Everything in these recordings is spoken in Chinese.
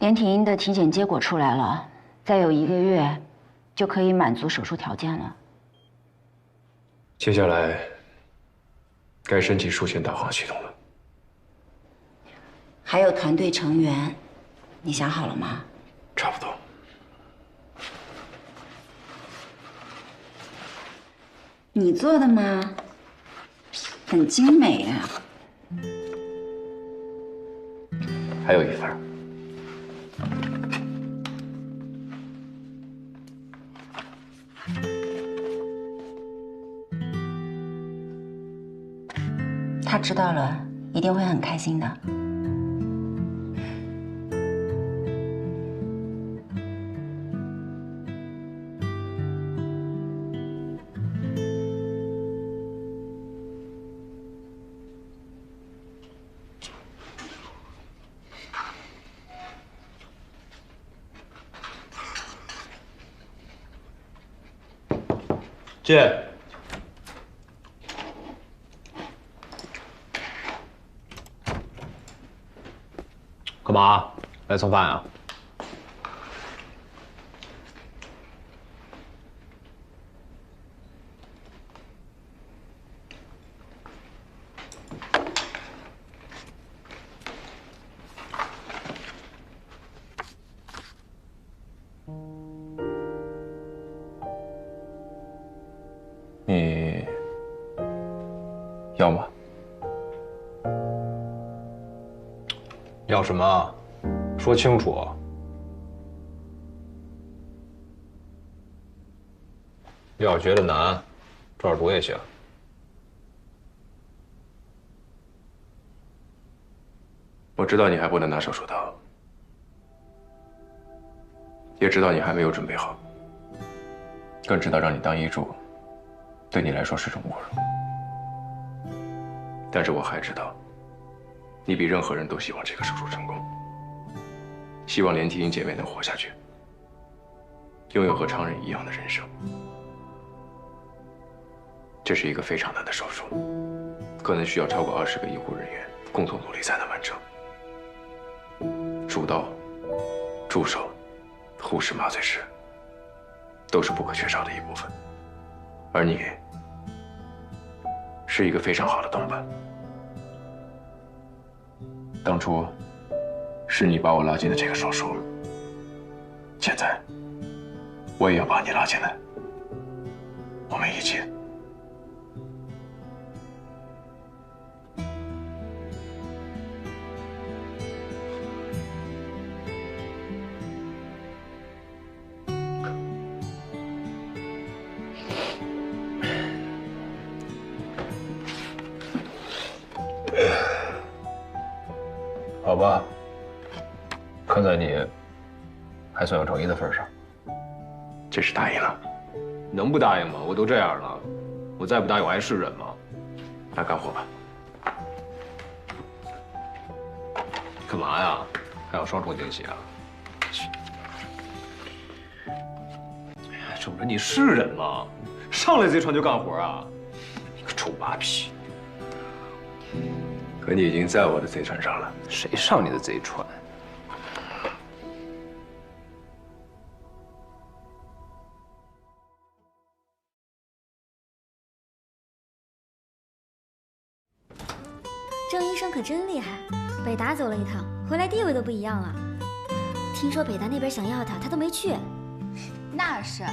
连体婴的体检结果出来了，再有1个月就可以满足手术条件了。接下来该申请术前导航系统了。还有团队成员，你想好了吗？差不多。你做的吗？很精美呀。还有1份。他知道了，一定会很开心的。进。干嘛？来蹭饭啊？你要吗？要什么？说清楚。要是觉得难，这儿读也行。我知道你还不能拿手术刀，也知道你还没有准备好，更知道让你当医助，对你来说是种侮辱。但是我还知道，你比任何人都希望这个手术成功，希望连体婴姐妹能活下去，拥有和常人一样的人生。这是一个非常难的手术，可能需要超过20个医护人员共同努力才能完成。主刀、助手、护士、麻醉师都是不可缺少的一部分，而你是一个非常好的同伴。当初是你把我拉进了这个手术，现在我也要把你拉进来，我们一起。好吧，看在你还算有诚意的份上，这是答应了。能不答应吗？我都这样了，我再不答应我还是人吗？那干活吧。干嘛呀？还有双重惊喜啊？哎呀，周人，你是人吗？上来贼船就干活啊？你个臭马屁！可你已经在我的贼船上了。谁上你的贼船？郑医生可真厉害，北大走了一趟，回来地位都不一样了。听说北大那边想要他，他都没去。那是，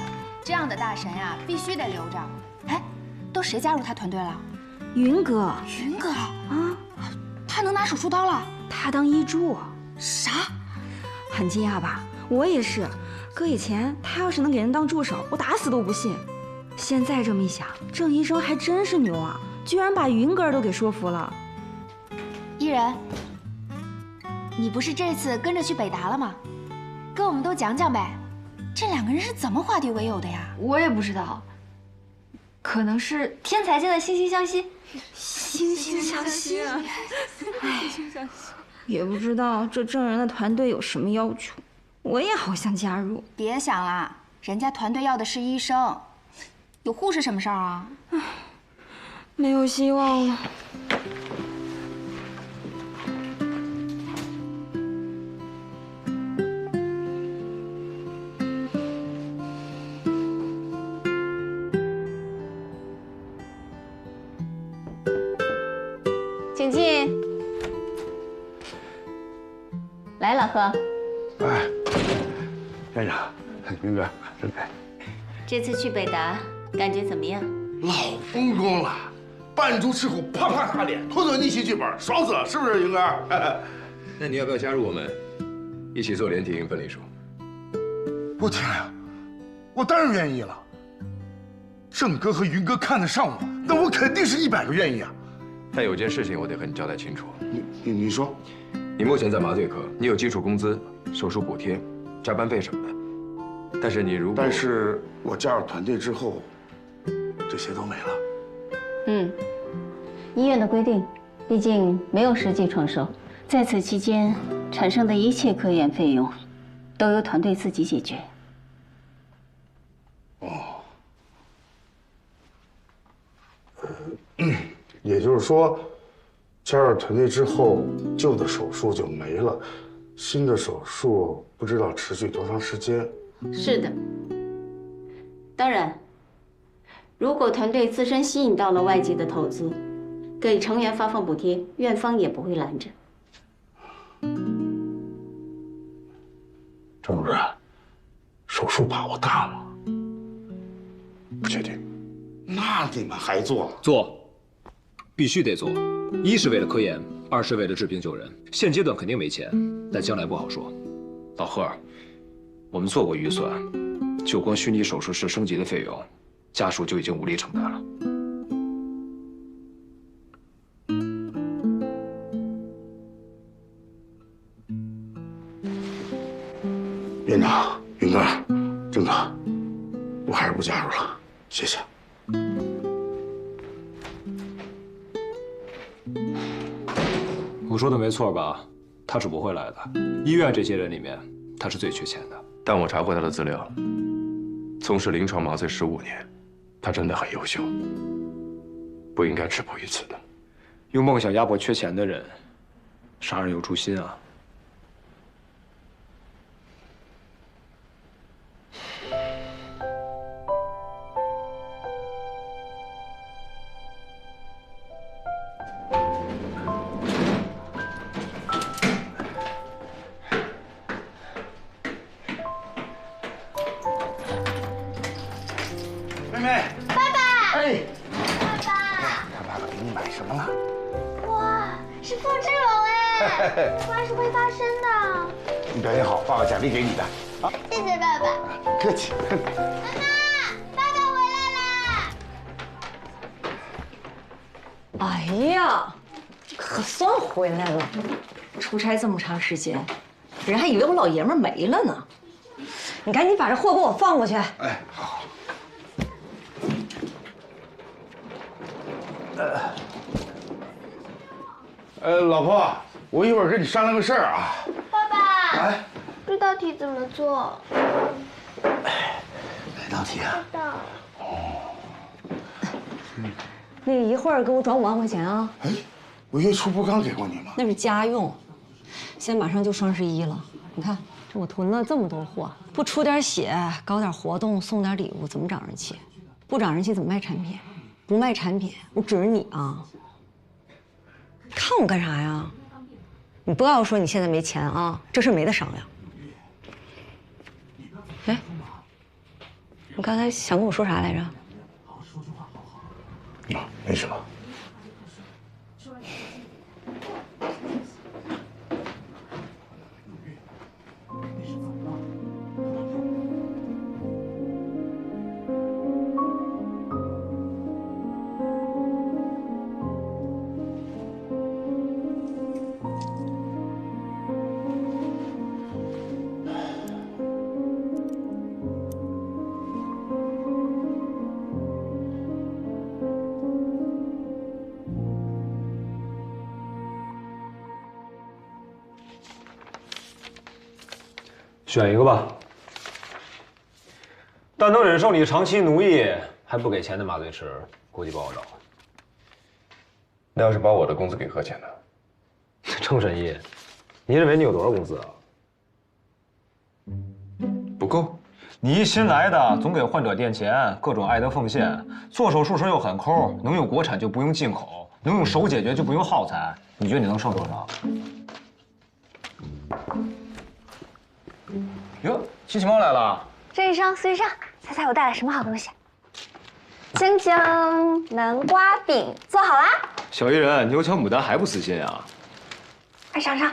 这样的大神呀，必须得留着。哎，都谁加入他团队了？云哥。云哥啊，他能拿手术刀了？他当医助。啥？很惊讶吧？我也是。搁以前他要是能给人当助手，我打死都不信。现在这么一想，郑医生还真是牛啊，居然把云哥都给说服了。伊人，你不是这次跟着去北大了吗？跟我们都讲讲呗，这2个人是怎么化敌为友的呀？我也不知道，可能是天才间的惺惺相惜。惺惺相惜啊！哎，也不知道这郑人的团队有什么要求，我也好想加入。别想了，人家团队要的是医生，有护士什么事儿啊？唉，没有希望了。来，老贺。哎，院长，云哥，真开。这次去北达，感觉怎么样？老风光了，扮猪吃虎，啪啪打脸，妥妥逆袭剧本，爽死了，是不是，云哥？那你要不要加入我们，一起做连体婴分离术？我天呀，我当然愿意了。郑哥和云哥看得上我，那我肯定是100个愿意啊。但有件事情我得和你交代清楚。你说，你目前在麻醉科，你有基础工资、手术补贴、加班费什么的。但是你如果……但是我加入团队之后，这些都没了。医院的规定，毕竟没有实际创收，在此期间产生的一切科研费用，都由团队自己解决。也就是说，加入团队之后，旧的手术就没了，新的手术不知道持续多长时间。是的。当然，如果团队自身吸引到了外界的投资，给成员发放补贴，院方也不会拦着。郑主任，手术把握大吗？不确定。那你们还做？做，必须得做。一是为了科研，二是为了治病救人。现阶段肯定没钱，但将来不好说。老贺，我们做过预算，就光虚拟手术室升级的费用，家属就已经无力承担了。院长、云哥、郑哥，我还是不加入了，谢谢。我说的没错吧？他是不会来的。医院这些人里面，他是最缺钱的。但我查过他的资料，从事临床麻醉15年，他真的很优秀，不应该止步于此的。用梦想压迫缺钱的人，杀人有诛心啊！妹妹，爸爸，哎，爸爸，看爸爸给你买什么了？哇，是复制龙哎，哇，是会发声的。你表现好，爸爸奖励给你的。啊，谢谢爸爸。不客气。妈妈，爸爸回来啦！哎呀，可算回来了！出差这么长时间，人还以为我老爷们没了呢。你赶紧把这货给我放过去。哎，好。老婆，我一会儿跟你商量个事儿啊。爸爸，哎，这道题怎么做？哪道题啊？知道。那个一会儿给我转5万块钱啊！哎，我月初不刚给过你吗？那是家用。现在马上就双11了，你看这我囤了这么多货，不出点血，搞点活动，送点礼物，怎么涨人气？不涨人气怎么卖产品？不卖产品，我指着你啊！看我干啥呀？你不要说你现在没钱啊，这事没得商量。哎，你刚才想跟我说啥来着？啊，没什么。选一个吧。但能忍受你长期奴役还不给钱的麻醉师，估计不好找。那要是把我的工资给和钱呢？郑神医，你认为你有多少工资啊？不够。你一新来的，总给患者垫钱，各种爱的奉献，做手术时又很抠，能用国产就不用进口，能用手解决就不用耗材，你觉得你能剩多少？哟，机器猫来了。这一上，随上，猜猜我带来什么好东西？锵锵，南瓜饼做好啦！小艺人，牛角牡丹还不死心啊？快尝尝。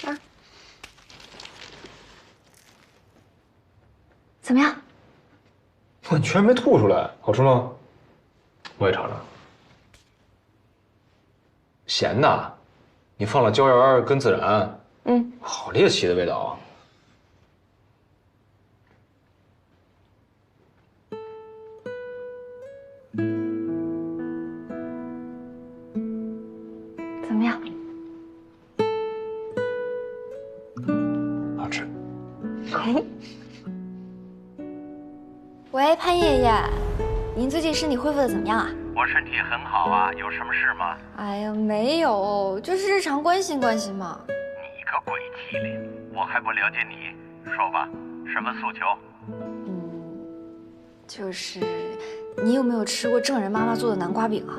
啊，怎么样？哇，你居然没吐出来，好吃吗？我也尝尝。咸呐，你放了椒盐跟孜然，好猎奇的味道啊！怎么样？好吃。喂，潘爷爷，您最近身体恢复的怎么样啊？我身体很好啊，有什么事吗？哎呀，没有，就是日常关心关心嘛。你个鬼机灵，我还不了解你，说吧，什么诉求？就是你有没有吃过郑人妈妈做的南瓜饼啊？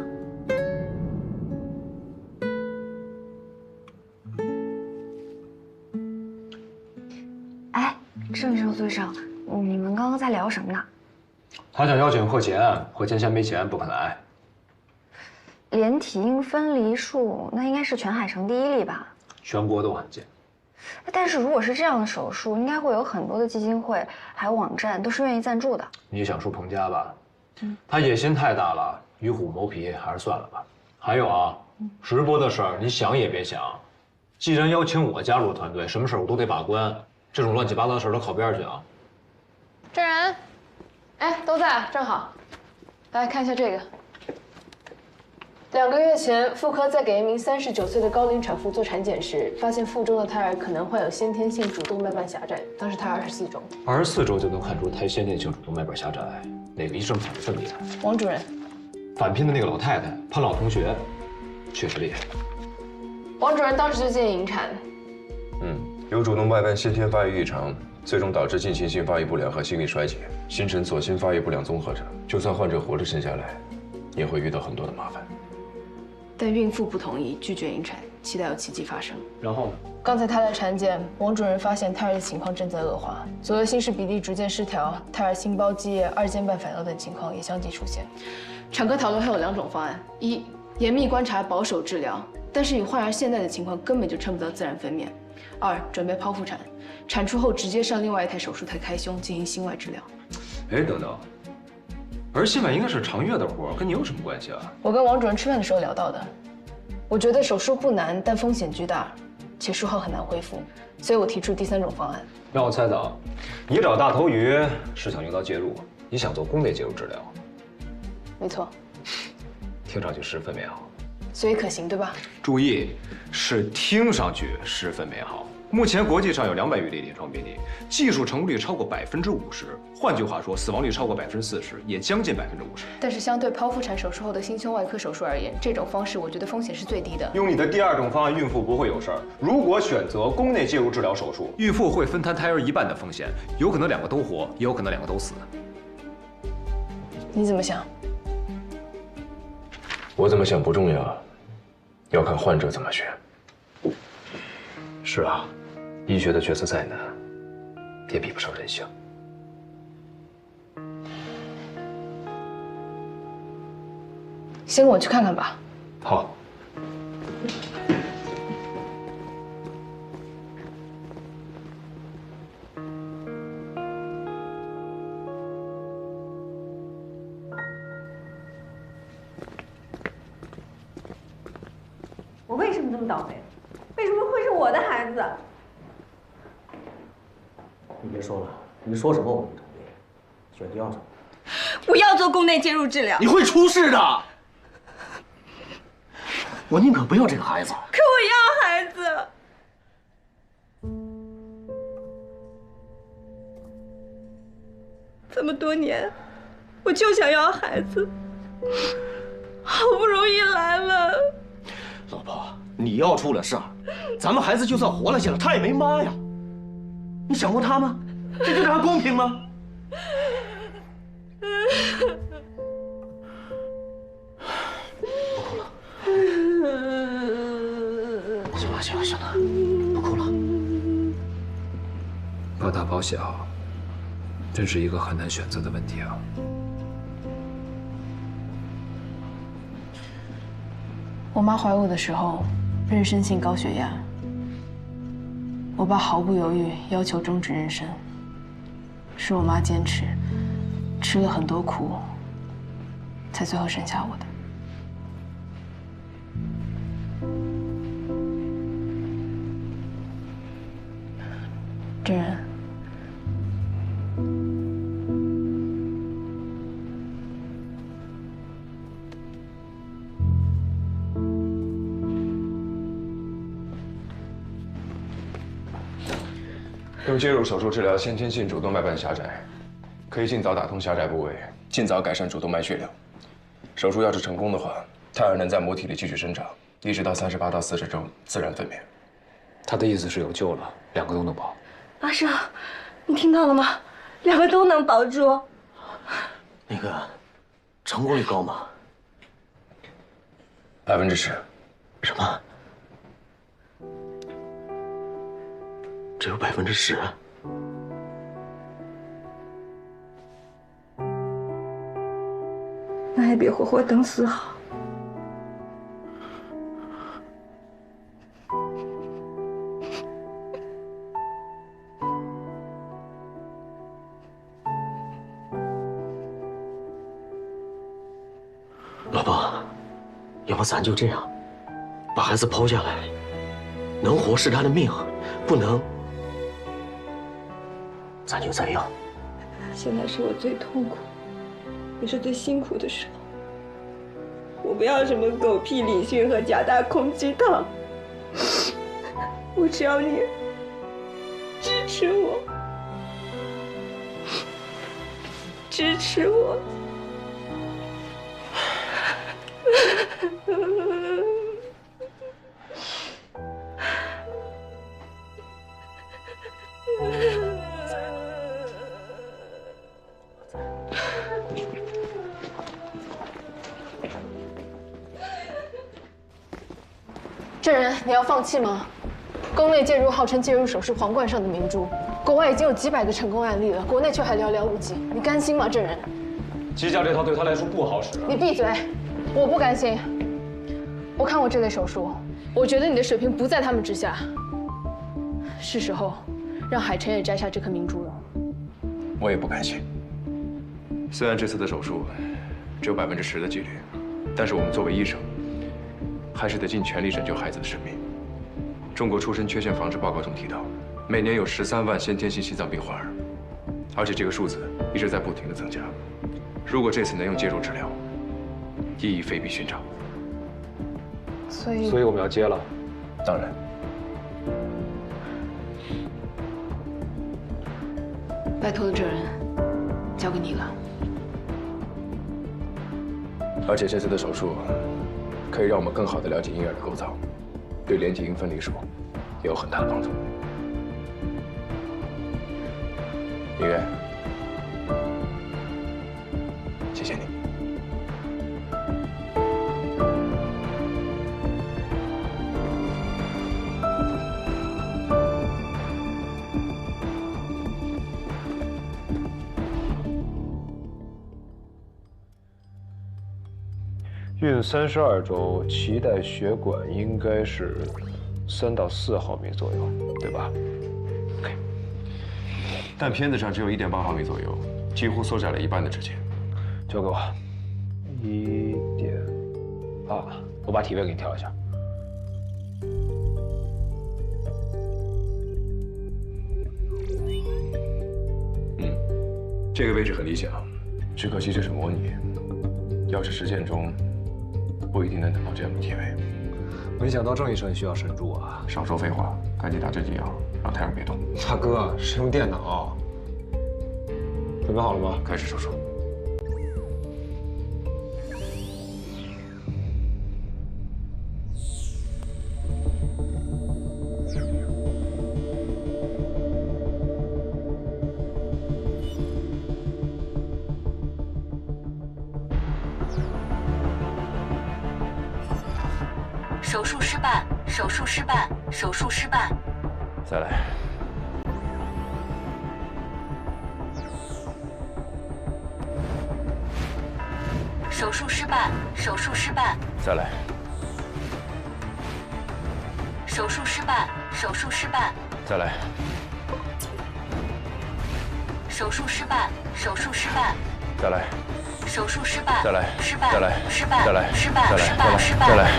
哎，郑医生、苏医生，你们刚刚在聊什么呢？他想邀请贺乾，贺乾嫌没钱不肯来。连体婴分离术，那应该是全海城第1例吧？全国都罕见。但是如果是这样的手术，应该会有很多的基金会还有网站都是愿意赞助的。你想说彭家吧？他野心太大了，与虎谋皮，还是算了吧。还有啊，直播的事儿你想也别想。既然邀请我加入团队，什么事儿我都得把关，这种乱七八糟的事儿都靠边去啊。郑然，哎，都在啊，正好。来看一下这个。2个月前，妇科在给一名39岁的高龄产妇做产检时，发现腹中的胎儿可能患有先天性主动脉瓣狭窄，当时胎24周。24周就能看出胎先天性主动脉瓣狭窄，哪个医生反应这么厉害？王主任。返聘的那个老太太，潘老同学，确实厉害。王主任当时就建议引产。有主动脉瓣先天发育异常，最终导致进行性发育不良和心力衰竭，形成左心发育不良综合征。就算患者活着生下来，也会遇到很多的麻烦。但孕妇不同意，拒绝引产，期待有奇迹发生。然后呢？刚才她来产检，王主任发现胎儿的情况正在恶化，左右心室比例逐渐失调，胎儿心包积液、2间半反流等情况也相继出现。产科讨论还有2种方案：一，严密观察，保守治疗，但是以患儿现在的情况，根本就撑不到自然分娩；二，准备剖腹产，产出后直接上另外一台手术台开胸进行心外治疗。哎，等等，儿心外应该是常月的活，跟你有什么关系啊？我跟王主任吃饭的时候聊到的，我觉得手术不难，但风险巨大，且术后很难恢复，所以我提出第3种方案。让我猜猜，你找大头鱼是想用刀介入，你想做宫内介入治疗？没错，听上去十分美好，所以可行，对吧？注意，是听上去十分美好。目前国际上有200余例临床病例，技术成功率超过50%，换句话说，死亡率超过40%，也将近50%。但是相对剖腹产手术后的心胸外科手术而言，这种方式我觉得风险是最低的。用你的第2种方案，孕妇不会有事儿。如果选择宫内介入治疗手术，孕妇会分摊胎儿1半的风险，有可能2个都活，也有可能2个都死。你怎么想？我怎么想不重要，要看患者怎么选。是啊，医学的决策再难，也比不上人性。先跟我去看看吧。好。我为什么这么倒霉？为什么会是我的孩子？你别说了，你说什么我都同意。选第2种。不要做宫内介入治疗，你会出事的。我宁可不要这个孩子。可我要孩子。这么多年，我就想要孩子，好不容易来了。老婆，你要出了事儿，咱们孩子就算活了下来，他也没妈呀。你想过他吗？这对他公平吗？不哭了。行了行了行了，不哭了。保大保小，真是一个很难选择的问题啊。我妈怀我的时候，妊娠性高血压，我爸毫不犹豫要求终止妊娠，是我妈坚持，吃了很多苦，才最后生下我的。真人，用介入手术治疗先天性主动脉瓣狭窄，可以尽早打通狭窄部位，尽早改善主动脉血流。手术要是成功的话，胎儿能在母体里继续生长，一直到38到40周自然分娩。他的意思是有救了，2个都能保。阿生，你听到了吗？2个都能保住。那个，成功率高吗10%。什么？只有10%？那还比活活等死好。老婆，要不咱就这样，把孩子剖下来，能活是他的命，不能，咱就这样。现在是我最痛苦，也是最辛苦的时候。我不要什么狗屁理性和假大空鸡汤，我只要你支持我，支持我。证人，你要放弃吗？宫内介入号称介入手是皇冠上的明珠，国外已经有几百个成功案例了，国内却还寥寥无几，你甘心吗？证人，机架这套对他来说不好使。你闭嘴！我不甘心。我看过这类手术，我觉得你的水平不在他们之下。是时候让海晨也摘下这颗明珠了。我也不甘心。虽然这次的手术只有10%的几率，但是我们作为医生，还是得尽全力拯救孩子的生命。中国出生缺陷防治报告中提到，每年有13万先天性心脏病患儿，而且这个数字一直在不停的增加。如果这次能用介入治疗，意义非比寻常。所以我们要接了。当然。拜托了，证人，交给你了。而且这次的手术可以让我们更好地了解婴儿的构造，对连体婴分离术也有很大的帮助。明月，谢谢你。孕32周，脐带血管应该是3到4毫米左右，对吧？ OK。但片子上只有1.8毫米左右，几乎缩窄了一半的指尖。交给我。1.8，我把体位给你调一下。这个位置很理想，只可惜这是模拟，要是实践中，不一定能等到这样的体位。没想到郑医生也需要神助啊！少说废话，赶紧打这剂药，让胎儿别动。大哥，是用电脑。准备好了吗？开始手术。手术失败，手术失败，手术失败。再来。手术失败，手术失败。再来。手术失败，手术失败。再来。手术失败，手术失败。再来。手术失败，再来。失败，再来。失败，再来。失败，再来。失败，失败。再来。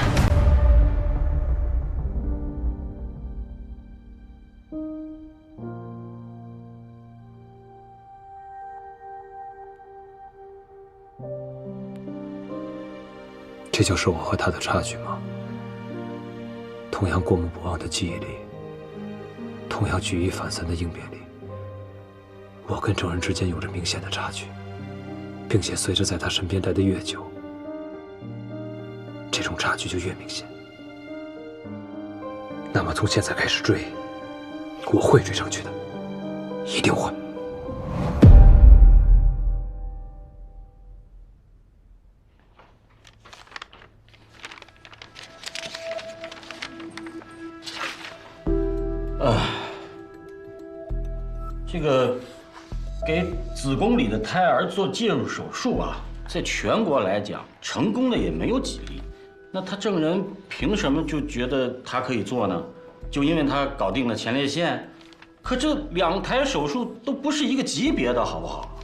这就是我和他的差距吗？同样过目不忘的记忆力，同样举一反三的应变力，我跟郑人之间有着明显的差距，并且随着在他身边待得越久，这种差距就越明显。那么从现在开始追，我会追上去的，一定会。这个给子宫里的胎儿做介入手术啊，在全国来讲，成功的也没有几例。那他郑人凭什么就觉得他可以做呢？就因为他搞定了前列腺？可这2台手术都不是一个级别的，好不好？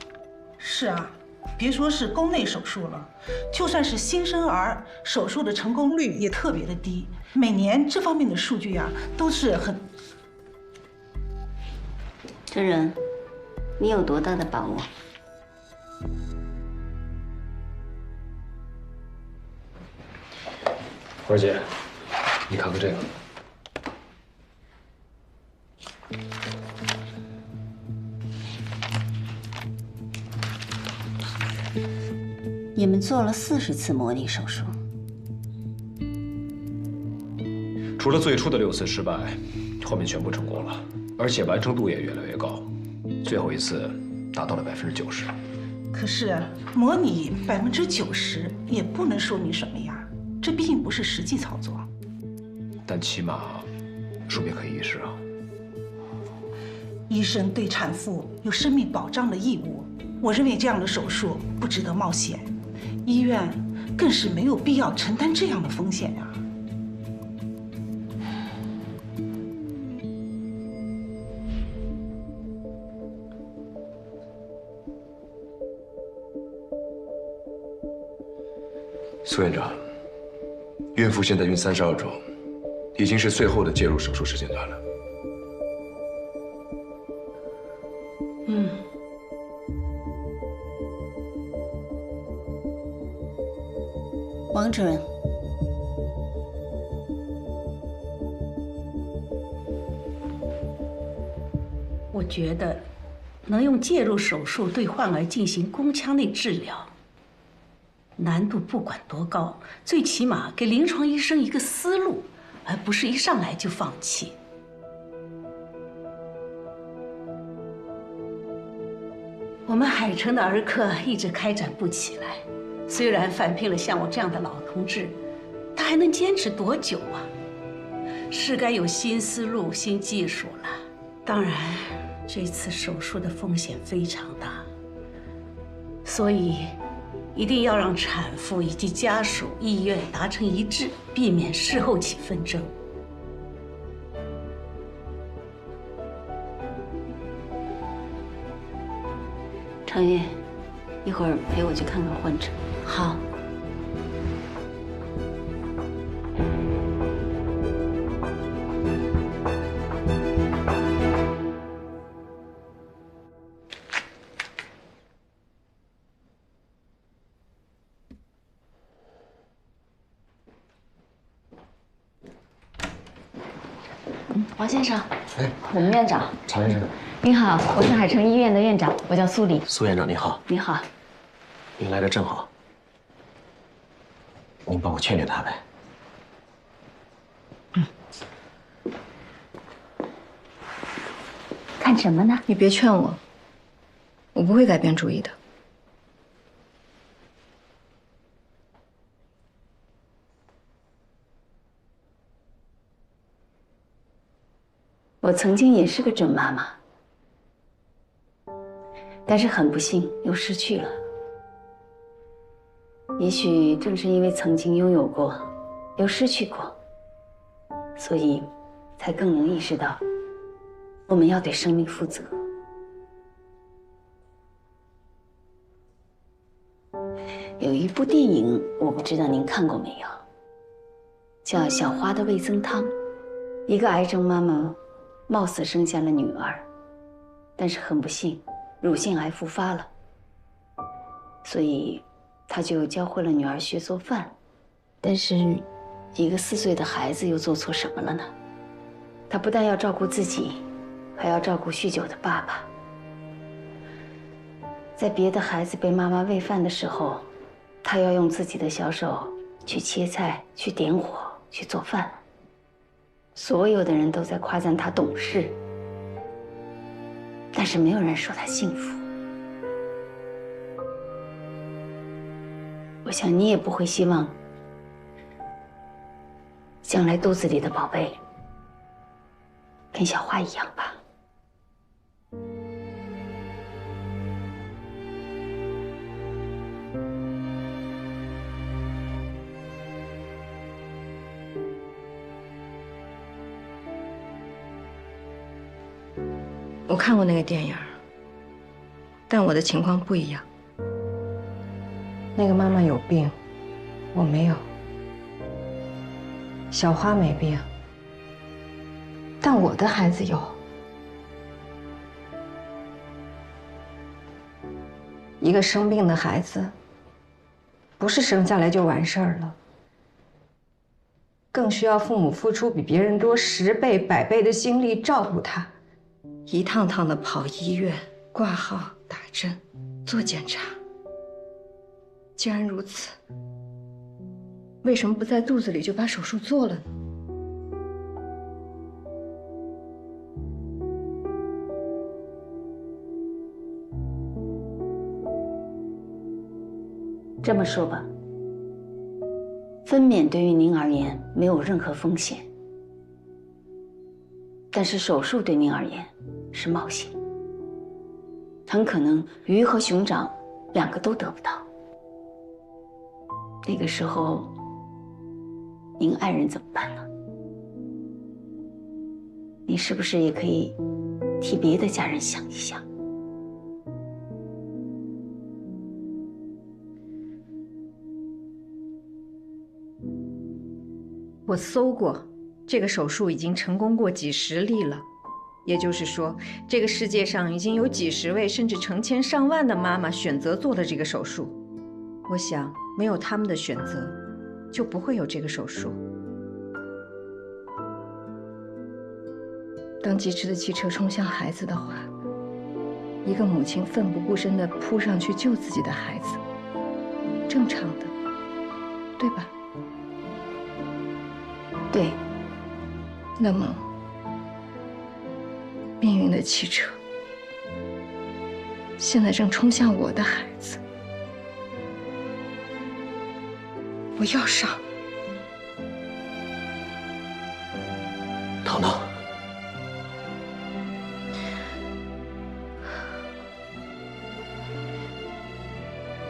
是啊，别说是宫内手术了，就算是新生儿手术的成功率也特别的低。每年这方面的数据啊，都是很。郑人，你有多大的把握？花姐，你看看这个。你们做了40次模拟手术，除了最初的6次失败，后面全部成功了，而且完成度也越来越高，最后一次达到了90%。可是模拟90%也不能说明什么呀，这毕竟不是实际操作。但起码说明可以一试啊。医生对产妇有生命保障的义务，我认为这样的手术不值得冒险，医院更是没有必要承担这样的风险呀。苏院长，孕妇现在孕32周，已经是最后的介入手术时间段了。王主任，我觉得能用介入手术对患儿进行宫腔内治疗，难度不管多高，最起码给临床医生一个思路，而不是一上来就放弃。我们海城的儿科一直开展不起来，虽然返聘了像我这样的老同志，他还能坚持多久啊？是该有新思路、新技术了。当然，这次手术的风险非常大，所以一定要让产妇以及家属、医院达成一致，避免事后起纷争。常月，一会儿陪我去看看患者。好。王先生，哎，我们院长。常医生。您好，我是海城医院的院长，我叫苏黎。苏院长您好。你好。您来的正好，您帮我劝劝他呗。看什么呢？你别劝我，我不会改变主意的。我曾经也是个准妈妈，但是很不幸又失去了。也许正是因为曾经拥有过，又失去过，所以才更能意识到我们要对生命负责。有一部电影，我不知道您看过没有，叫《小花的味增汤》。一个癌症妈妈，貌似生下了女儿，但是很不幸，乳腺癌复发了，所以她就教会了女儿学做饭。但是，一个4岁的孩子又做错什么了呢？她不但要照顾自己，还要照顾酗酒的爸爸。在别的孩子被妈妈喂饭的时候，她要用自己的小手去切菜、去点火、去做饭。所有的人都在夸赞她懂事，但是没有人说她幸福。我想你也不会希望将来肚子里的宝贝跟小花一样吧？我看过那个电影，但我的情况不一样。那个妈妈有病，我没有；小花没病，但我的孩子有。一个生病的孩子，不是生下来就完事儿了，更需要父母付出比别人多10倍、100倍的精力照顾他。一趟趟的跑医院、挂号、打针、做检查。既然如此，为什么不在肚子里就把手术做了呢？这么说吧，分娩对于您而言没有任何风险，但是手术对您而言是冒险，很可能鱼和熊掌2个都得不到。那个时候，您爱人怎么办呢？你是不是也可以替别的家人想一想？我搜过，这个手术已经成功过几10例了。也就是说，这个世界上已经有几10位甚至成千上万的妈妈选择做了这个手术。我想，没有他们的选择，就不会有这个手术。当疾驰的汽车冲向孩子的话，一个母亲奋不顾身地扑上去救自己的孩子，正常的，对吧？对。那么，命运的汽车现在正冲向我的孩子，我要上。糖糖，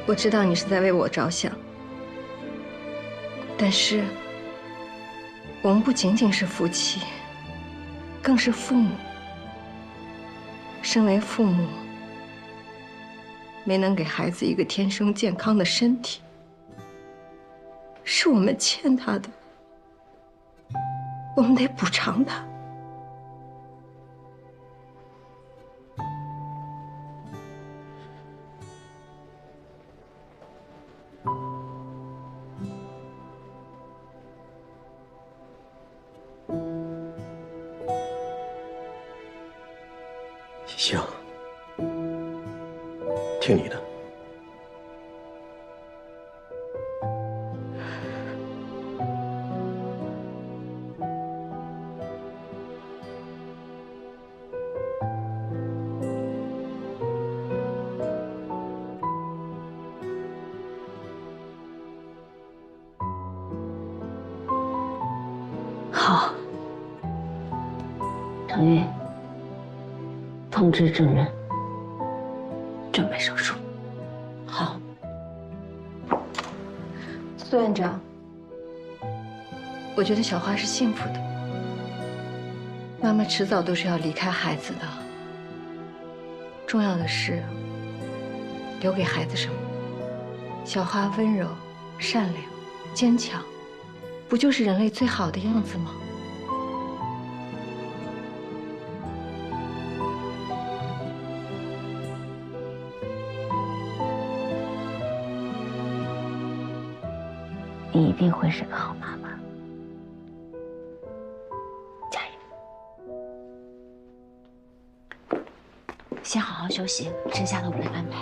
我知道你是在为我着想，但是我们不仅仅是夫妻，更是父母。身为父母，没能给孩子一个天生健康的身体，是我们欠他的，我们得补偿他。行，听你的。好，程宇，通知证人，准备手术。好。苏院长，我觉得小花是幸福的。妈妈迟早都是要离开孩子的，重要的是留给孩子什么？小花温柔、善良、坚强，不就是人类最好的样子吗？你一定会是个好妈妈，加油！先好好休息，剩下的我来安排。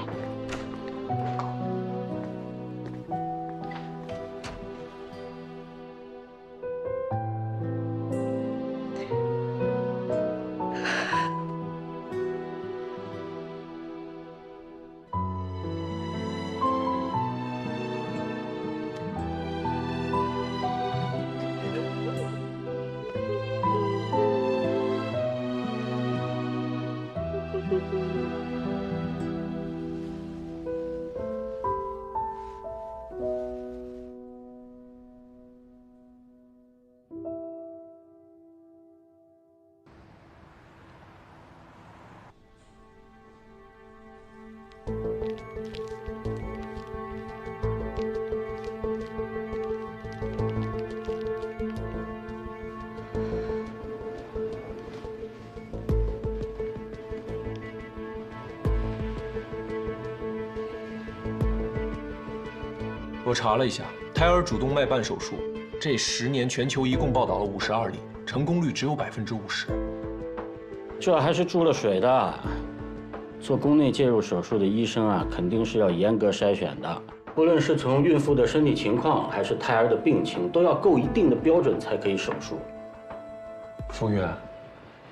我查了一下，胎儿主动脉瓣手术，这10年全球一共报道了52例，成功率只有50%。这还是注了水的。做宫内介入手术的医生啊，肯定是要严格筛选的。不论是从孕妇的身体情况，还是胎儿的病情，都要够一定的标准才可以手术。风月，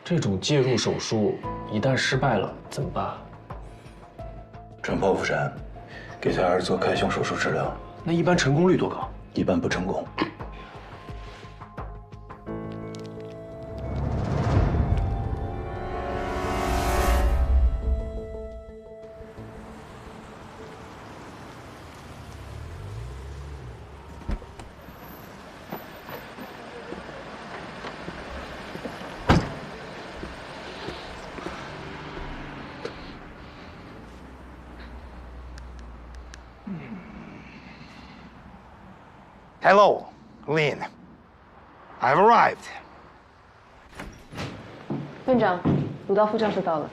这种介入手术一旦失败了怎么办？转剖腹产，给胎儿做开胸手术治疗。那一般成功率多高？一般不成功。Hello, Lynn. I've arrived. 院长，鲁道夫教授到了。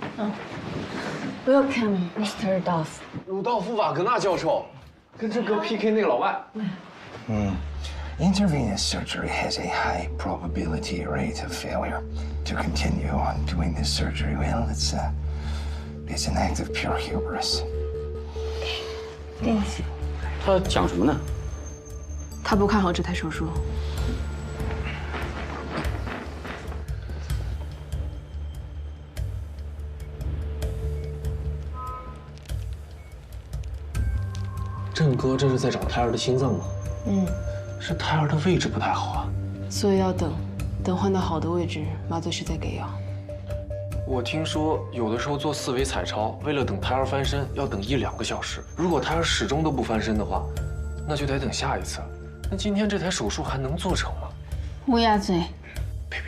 Welcome, Mr. Duff. 鲁道夫·瓦格纳教授，跟这哥 PK 那个老外。Intravenous surgery has a high probability rate of failure. To continue on doing this surgery, well, it's an act of pure hubris. 对不起。他讲什么呢？他不看好这台手术。郑哥这是在找胎儿的心脏吗？是胎儿的位置不太好啊。所以要等换到好的位置，麻醉师再给药。我听说有的时候做4维彩超，为了等胎儿翻身，要等1、2个小时。如果胎儿始终都不翻身的话，那就得等下一次。那今天这台手术还能做成吗？乌鸦嘴！呸！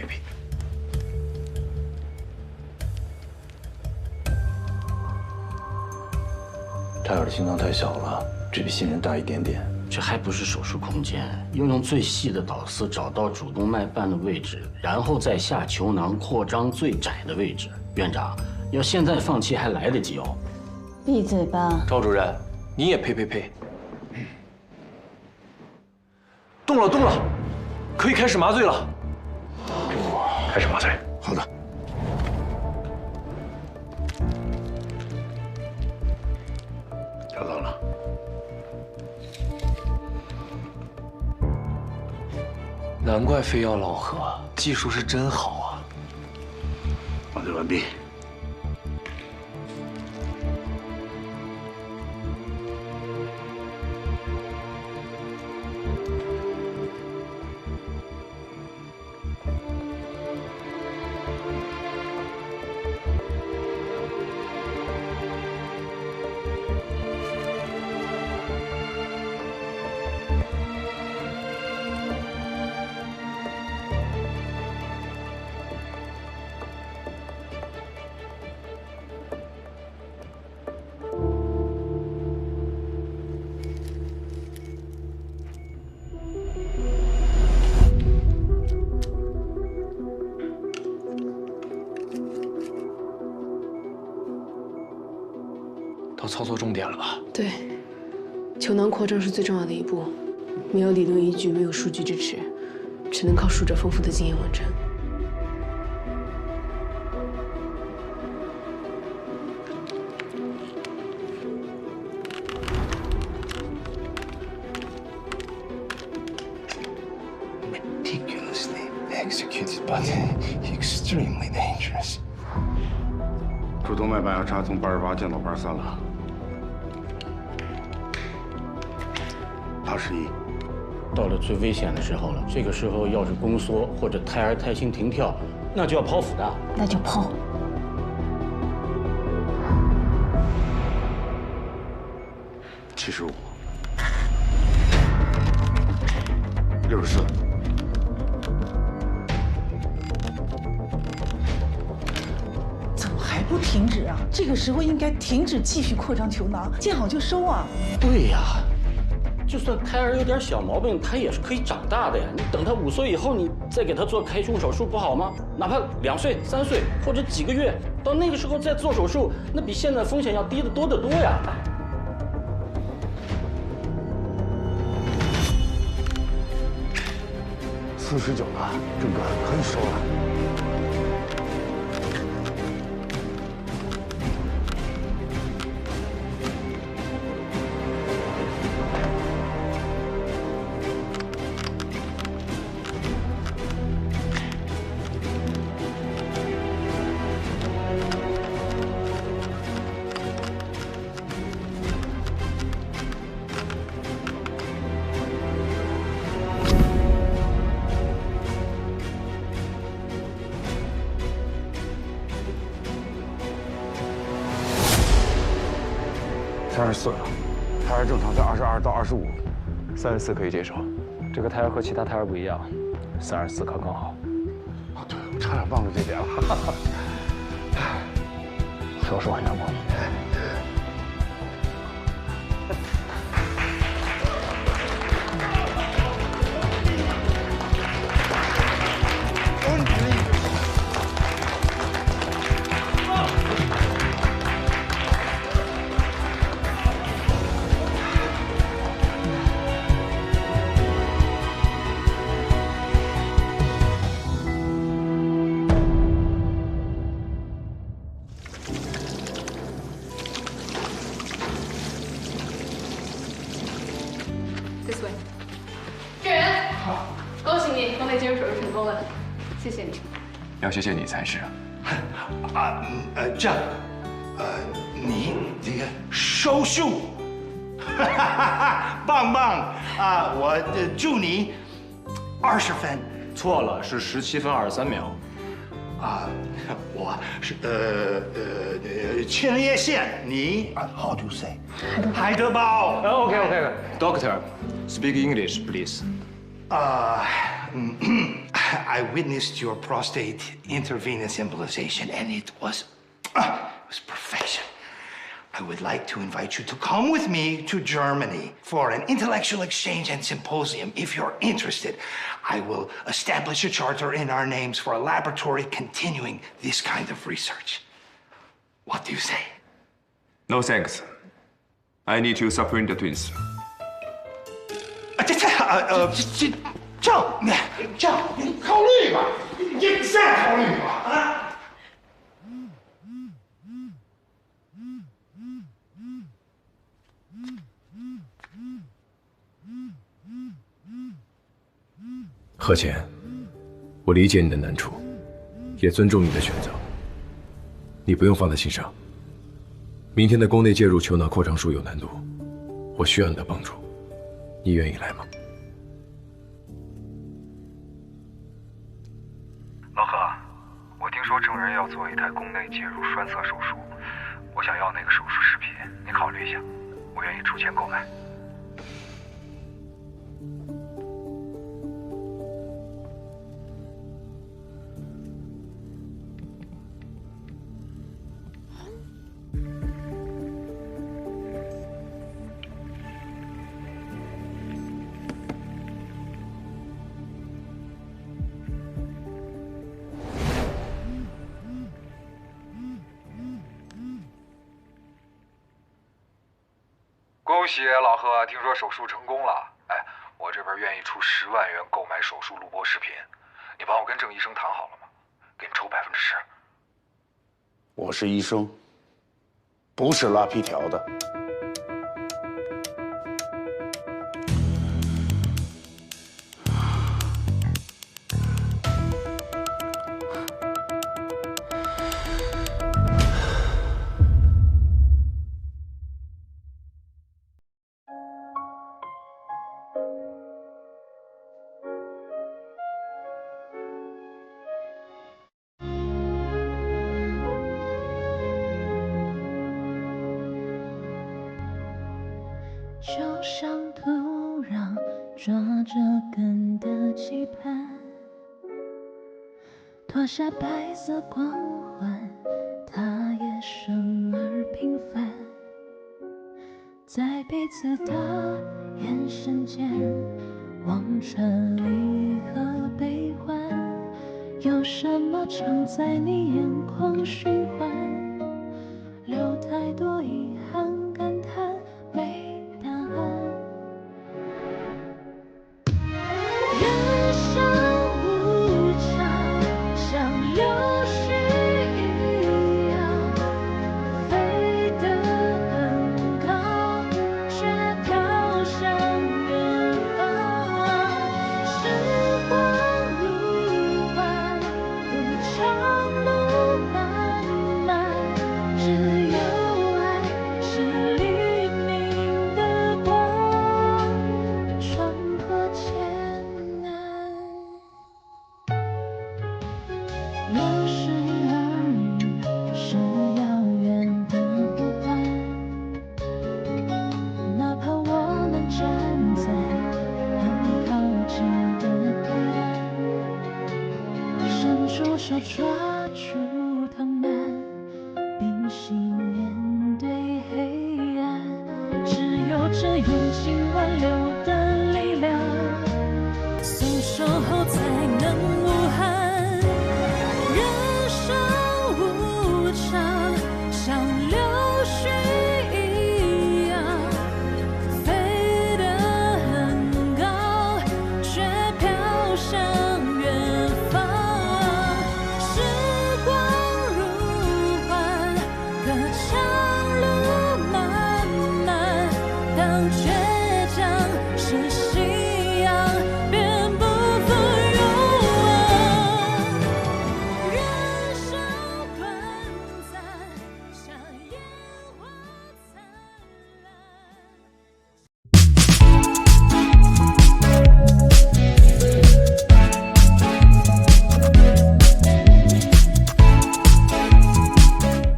胎儿的心脏太小了，只比新人大一点点。这还不是手术空间，用最细的导丝找到主动脉瓣的位置，然后再下球囊扩张最窄的位置。院长，要现在放弃还来得及哦。闭嘴吧，赵主任，你也呸！动了，可以开始麻醉了。开始麻醉。好的。找到了。难怪非要老何，技术是真好啊。麻醉完毕。操作重点了吧？对，球囊扩张是最重要的一步，没有理论依据，没有数据支持，只能靠术者丰富的经验完成。 Meticulously executed, but extremely dangerous. 主动脉瓣压差从88降到83了，81。到了最危险的时候了，这个时候要是宫缩或者胎儿胎心停跳，那就要剖腹的。那就剖。 75。64。 怎么还不停止啊？这个时候应该停止继续扩张球囊，见好就收啊！对呀，就算胎儿有点小毛病，他也是可以长大的呀。你等他5岁以后，你再给他做开胸手术不好吗？哪怕2岁、3岁或者几个月，到那个时候再做手术，那比现在风险要低得多得多呀。 49了，郑哥，可以收了。 34了，胎儿正常在22到25，34可以接受。这个胎儿和其他胎儿不一样，34刚刚好。哦，对，我差点忘了这点了。手术很成功。This way。证人，好，恭喜你，宫内介入手术成功了，谢谢你。要谢谢你才是。这样，你这个手术，棒棒啊！我祝你20分。错了，是17分23秒。啊，我是前列腺，你 how to say？ 海德堡。OK. Doctor, speak English, please. I witnessed your prostate intravenous embolization, and it was perfection. I would like to invite you to come with me to Germany for an intellectual exchange and symposium. If you're interested, I will establish a charter in our names for a laboratory continuing this kind of research. What do you say? No thanks. I need to supplement the twins. 这样，你考虑吧，你再考虑吧啊！何浅，我理解你的难处，也尊重你的选择。你不用放在心上。明天的宫内介入球囊扩张术有难度，我需要你的帮助，你愿意来吗？ 老何，我听说证人要做一台宫内介入栓塞手术，我想要那个手术视频，你考虑一下，我愿意出钱购买。喜，老贺，听说手术成功了。哎，我这边愿意出10万元购买手术录播视频，你帮我跟郑医生谈好了吗？给你抽10%。我是医生，不是拉皮条的。就像土壤抓着根的期盼，脱下白色光环，它也生而平凡，在彼此的眼神间望穿离合悲欢，有什么常在你眼眶循环，留太多遗憾感叹没答案。人生无常，像流水一样，飞得很高，却飘向远方。时光迷幻，路长路漫漫，只有爱是黎明的光，穿过艰难。有时儿女是遥远的呼唤，哪怕我们站在很靠近的彼岸，伸出手抓住藤蔓，屏息面对黑暗，只有这用尽挽留的